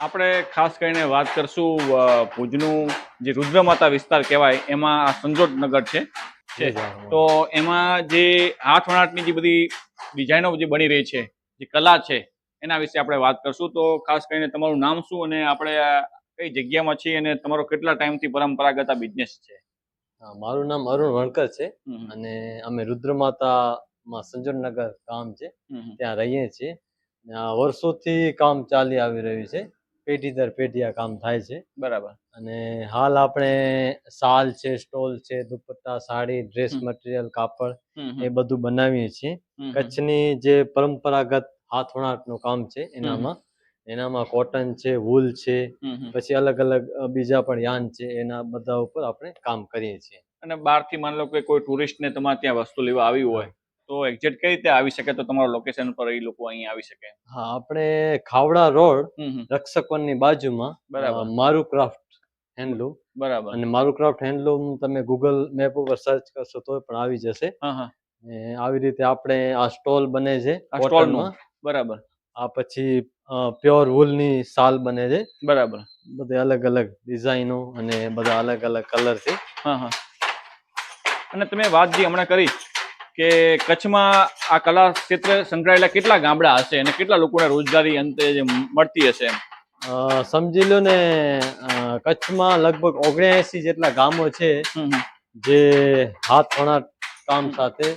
આપણે ખાસ કરીને વાત કરશું ભુજનું જે રુદ્રમાતા વિસ્તાર કહેવાય એમાં આ સંજોટ નગર છે તો એમાં જે હાથ વણાટની જે બધી ડિઝાઇનો જે બની રહી છે, જે કલા છે, એના વિશે આપણે વાત કરશું. તો ખાસ કરીને તમારું નામ શું અને આપણે કઈ જગ્યામાં છીએ અને તમારો કેટલા ટાઈમથી પરંપરાગત આ બિઝનેસ છે? મારું નામ અરુણ વણકર છે અને અમે રુદ્રમાતામાં સંજોટનગર ગામ છે ત્યાં રહીએ છીએ. વર્ષોથી કામ ચાલી આવી રહ્યું છે, પેઢી દર પેઢી આ કામ થાય છે. બરાબર. અને હાલ આપણે શાલ છે, સ્ટોલ છે, દુપટ્ટા, સાડી, ડ્રેસ મટીરિયલ, કાપડ એ બધું બનાવીએ છીએ. કચ્છની જે પરંપરાગત હાથ વણાટનું કામ છે એનામાં કોટન છે, વૂલ છે, પછી અલગ અલગ બીજા પણ યાન છે, એના બધા ઉપર આપણે કામ કરીએ છીએ. અને બહારથી માની લો કે કોઈ ટુરિસ્ટને તમારે ત્યાં વસ્તુ લેવા આવી હોય તો એક્ઝેક્ટ કઈ રીતે આવી શકે, તો તમારા લોકેશન પર એ લોકો અહીં આવી શકે? હા, આપણે ખાવડા રોડ રક્ષકવનની બાજુમાં મારું ક્રાફ્ટ હેન્ડલૂમ. બરાબર. અને મારું ક્રાફ્ટ હેન્ડલૂમ તમે ગૂગલ મેપ ઉપર સર્ચ કરશો તો પણ આવી જશે. આવી રીતે આપણે આ સ્ટોલ બને છે કોટનમાં. બરાબર. આ પછી પ્યોર વૂલની શાલ બને છે. બરાબર. બધે અલગ અલગ ડિઝાઇનો અને બધા અલગ અલગ કલર છે. અને તમે વાત જે હમણાં કરી કે કચ્છમાં આ કલા ક્ષેત્રે સંકળાયેલા કેટલા ગામડા હશે અને કેટલા લોકોને રોજગારી અંતે મળતી હશે? સમજી લો ને કચ્છમાં લગભગ 79 જેટલા ગામો છે જે હાથ વણાટ કામ સાથે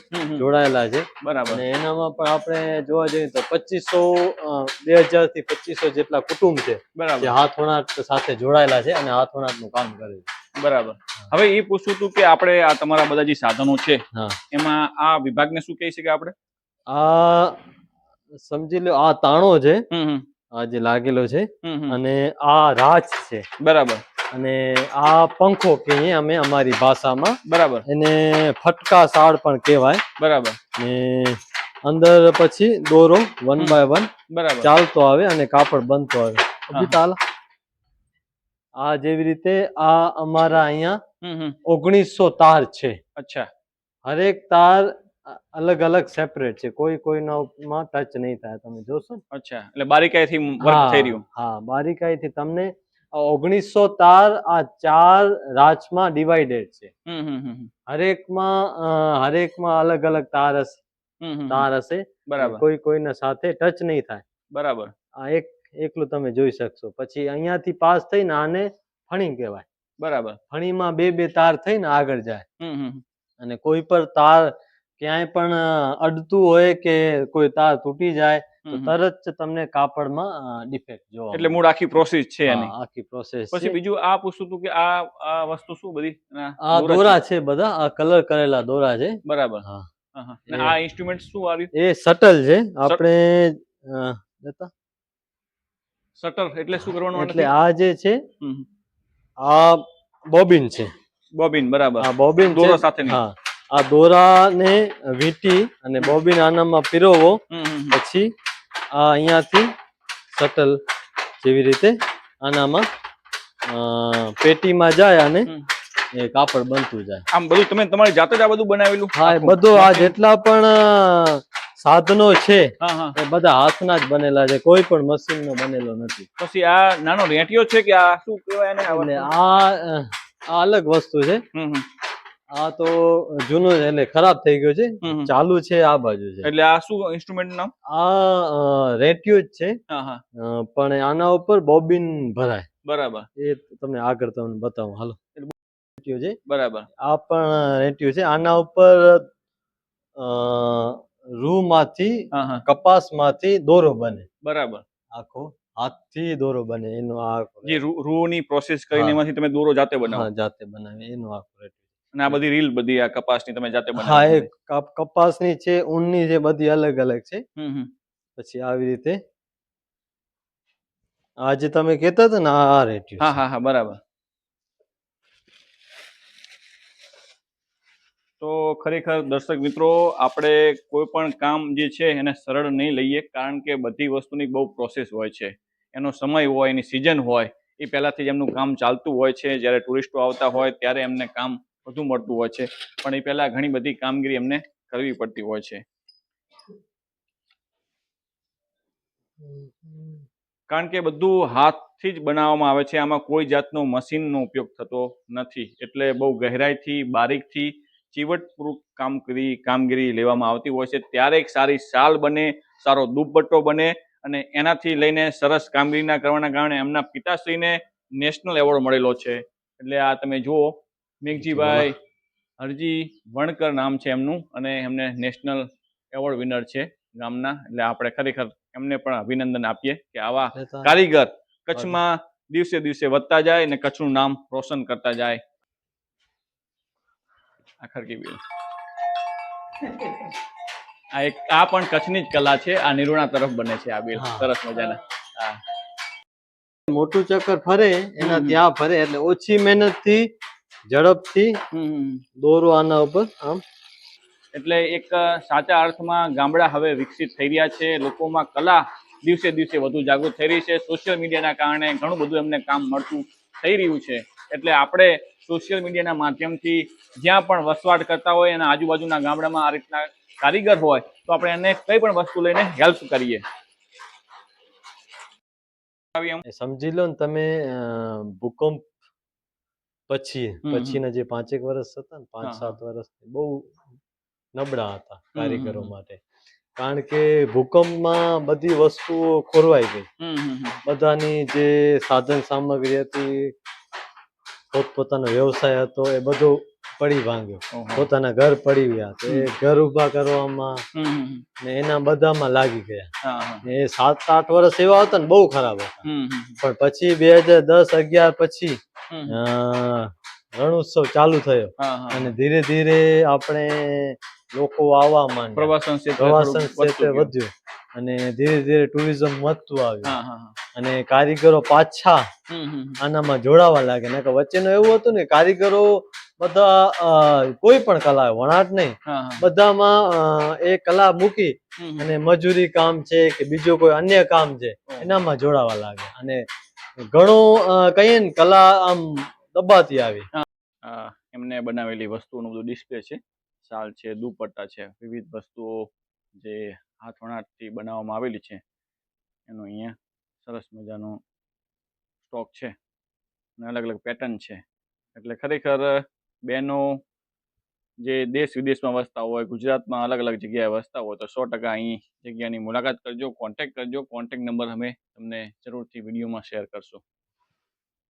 જોડાયેલા છે. બરાબર. અને એનામાં પણ આપણે જોવા જઈએ તો 2000 થી 2500 જેટલા કુટુંબ છે જે હાથ વણાટ સાથે જોડાયેલા છે અને હાથ વણાટનું કામ કરે છે. બરાબર. હવે એ પૂછવું હતું કે આપણે આ તમારા બધા જે સાધનો છે એમાં આ વિભાગને શું કહી શકાય આપણે? આ સમજી લો આ તાણો છે, આ જે લાગેલો છે, અને આ રાચ છે. બરાબર. અને આ પંખો કહીએ અમે અમારી ભાષામાં. બરાબર. એને ફટકા સાળ પણ કહેવાય. બરાબર. ને અંદર પછી દોરો 1 by 1 બરાબર ચાલતો આવે અને કાપડ બનતો આવે. આ જેવી રીતે આ અમારા અહીંયા 1900 તાર છે. અચ્છા. હરેક તાર અલગ અલગ સેપરેટ છે, કોઈનામાં ટચ નહીં થાય, તમે જોશો ને. અચ્છા, એટલે બારીકાઈથી વર્ક થઈ રહ્યું. હા, બારીકાઈથી તમને 1900 તાર આ 4 રાચમાં ડિવાઇડેડ છે. હરેકમાં અલગ અલગ તાર હશે. બરાબર. કોઈના સાથે ટચ નહીં થાય. બરાબર. આ એકલું તમે જોઈ શકશો. પછી અહીંયાથી પાસ થઈને આને ફણી કહેવાય. બરાબર. ફણીમાં બે તાર થઈને આગળ જાય. અને કોઈ પણ તાર ક્યાંય પણ અડતું હોય કે કોઈ તાર તૂટી જાય તો તરત જ તમને કાપડમાં ડિફેક્ટ જોવા મળે. એટલે મૂળ આખી પ્રોસેસ છે એની. આખી પ્રોસેસ. પછી બીજું આ પૂછતું હતું કે આ વસ્તુ શું બધી? આ દોરા છે, બધા આ કલર કરેલા દોરા છે. બરાબર. આ ઇન્સ્ટ્રુમેન્ટ શું આવ્યું? એ શટલ છે. આપણે શટર એટલે શું કરવાનું? એટલે આ જે છે આ બોબિન છે. બોબિન. બરાબર. આ બોબિન દોરા સાથે. હા, આ દોરાને વીંટી અને બોબિન આનામાં પીરોવો, પછી આ અહીંયાથી શટલ જેવી રીતે આનામાં પેટીમાં જાય અને એ કાપડ બનતું જાય. આમ બધું તમે તમારી જાતે જ આ બધું બનાવેલું? હા, બધું આ જેટલા પણ સાધનો છે એ બધા હાથના જ બનેલા છે, કોઈ પણ મશીનનો બનેલો નથી. પછી આ નાનો રેંટિયો છે કે આ શું કહેવાય એને? આ અલગ વસ્તુ છે. આ તો જૂનો છે એટલે ખરાબ થઈ ગયો છે. ચાલુ છે આ બાજુ છે. એટલે આ શું ઇન્સ્ટ્રુમેન્ટ નામ? આ રેંટિયો જ છે, પણ આના ઉપર બોબિન ભરાય. બરાબર. એ તમને આગળ તમને બતાવું, હાલો. રેંટિયો છે. બરાબર. આ પણ રેંટિયો છે. આના ઉપર રૂમાંથી કપાસમાંથી દોરો બને. બરાબર. આખો હાથથી દોરો બને એનો. આ જે રૂની પ્રોસેસ કરીને એમાંથી તમે દોરો જાતે બનાવો? હા, જાતે બનાવે એનો આખો રેટ. અને આ બધી રીલ બધી આ કપાસની તમે જાતે બનાવો? હા, એ કપાસની છે, ઊનની છે, બધી અલગ અલગ છે. પછી આવી રીતે આજે તમે કહેતા હતા ને આ રેટ્યું. હા, બરાબર. તો ખરેખર દર્શક મિત્રો, આપણે કોઈ પણ કામ જે છે એને સરળ નહીં લઈએ, કારણ કે બધી વસ્તુની બહુ પ્રોસેસ હોય છે. એનો સમય હોય, એની સિઝન હોય, એ પહેલાંથી જ એમનું કામ ચાલતું હોય છે. જ્યારે ટુરિસ્ટો આવતા હોય ત્યારે એમને કામ વધુ મળતું હોય છે, પણ એ પહેલાં ઘણી બધી કામગીરી એમને કરવી પડતી હોય છે. કારણ કે બધું હાથથી જ બનાવવામાં આવે છે. આમાં કોઈ જાતનો મશીનનો ઉપયોગ થતો નથી, એટલે બહુ ગહેરાઈથી બારીકથી ચીવટપૂર્વક કામગીરી લેવામાં આવતી હોય છે. ત્યારે એક સારી શાલ બને, સારો દુપટ્ટો બને, અને એનાથી લઈને સરસ કામગીરીના કરવાના કારણે એમના પિતાશ્રીને નેશનલ એવોર્ડ મળેલો છે. એટલે આ તમે જુઓ, મેઘજીભાઈ હરજી વણકર નામ છે એમનું, અને એમને નેશનલ એવોર્ડ વિનર છે ગામના. એટલે આપણે ખરેખર એમને પણ અભિનંદન આપીએ કે આવા કારીગર કચ્છમાં દિવસે દિવસે વધતા જાય અને કચ્છનું નામ રોશન કરતા જાય. આ પણ કચ્છની જ કલા છે. આ નિરૂણા તરફ બને છે આ બેલ, સરસ મજાના. હા, મોટું ચક્કર ફરે એના ત્યાં ફરે, એટલે ઓછી મહેનત થી ઝડપથી દોરો આના ઉપર આમ. એટલે એક સાચા અર્થમાં ગામડા હવે વિકસિત થઈ રહ્યા છે. લોકોમાં કલા દિવસે દિવસે વધુ જાગૃત થઈ રહી છે. સોશિયલ મીડિયાના કારણે ઘણું બધું એમને કામ મળતું થઈ રહ્યું છે. એટલે આપણે સોશિયલ મીડિયાના માધ્યમથી જ્યાં પણ વસવાટ કરતા હોય અને આજુબાજુના ગામડામાં આ રીતના કારીગર હોય તો આપણે એને કઈ પણ વસ્તુ લઈને હેલ્પ કરીએ. સમજી લો ને તમે, ભૂકંપ પછીના જે 5 વર્ષ હતા ને, 5-7 વર્ષ બહુ નબળા હતા કારીગરો માટે. કારણ કે ભૂકંપમાં બધી વસ્તુઓ ખોરવાઈ ગઈ. બધાની જે સાધન સામગ્રી હતી, પોતપોતાનો વ્યવસાય હતો, એ બધો પડી ભાંગ્યો. પોતાના ઘર પડી ગયા, તો એ ઘર ઉભા કરવામાં ને એના બધામાં લાગી ગયા. એ 7-8 વર્ષ એવા હતા ને, બહુ ખરાબ હતા. પણ પછી 2010-11 પછી રણોત્સવ ચાલુ થયો, અને ધીરે ધીરે આપણે લોકો આવવા માંડ્યા, પ્રવાસન ક્ષેત્રે વધ્યું, અને ધીરે ધીરે ટુરિઝમ વધતું આવ્યું, અને કારીગરો પાછા આનામાં જોડાવા લાગ્યા. નકર વચ્ચેનું એવું હતું ને, કારીગરો બધા કોઈ પણ કલા, વણાટ નહીં, બધામાં એ કલા મૂકી અને મજૂરી કામ છે કે બીજું કોઈ અન્ય કામ છે એનામાં જોડાવા લાગ્યા, અને ઘણું કહીએ ને કલા આમ દબાતી આવી. એમને બનાવેલી વસ્તુઓનું બધું ડિસ્પ્લે છે. શાલ છે, દુપટ્ટા છે, વિવિધ વસ્તુઓ જે હાથ વણાટથી બનાવવામાં આવેલી છે એનો અહીંયા સરસ મજાનો સ્ટોક છે, અને અલગ અલગ પેટર્ન છે. એટલે ખરેખર બહેનો જે દેશ વિદેશમાં વસતા હોય, ગુજરાતમાં અલગ અલગ જગ્યાએ વસતા હોય, તો 100% અહીં જગ્યાની મુલાકાત કરજો, કોન્ટેક્ટ કરજો. કોન્ટેક્ટ નંબર અમે તમને જરૂરથી વિડીયોમાં શેર કરશો.